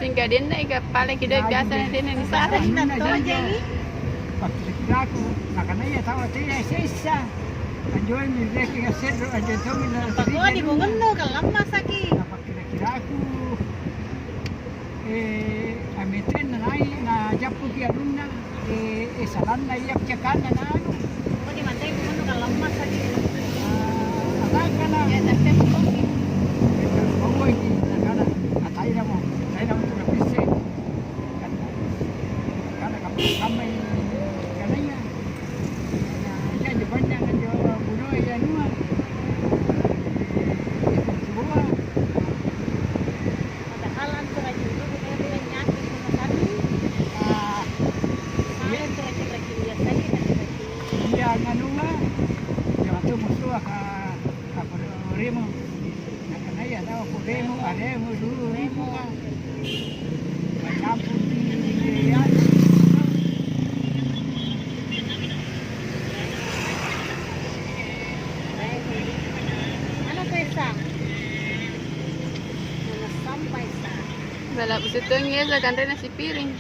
Sehingga dia naik ke paling kita biasa dia ni sana. Aku nak ya tahu tidak sisa. Anjuran ni dia kira sedro anjuran tu mina. Pagod di bungon no kalama saki. Dapat kira-kira aku ametren na na japu ki alumna salan na iyak cakan na ano. Pagod di mantay bungon no kalama saki. Agak na. Ya tapi pagod. Pagod ni nagana atay na mo tu napisi. Kana kamay kanaya. Ya jaban na kanyo buno ya nua. Padahal antara itu kita bilang nyakit sama satu. Saya terakhir ya saya Iya nganunga. Ya tu musuh ka remo. Nakanaya daw ko remo dulu remo ka. Campur di ya. Ano to isa? Ano sampai sa? Dalam situ ni sa kantin nasi piring.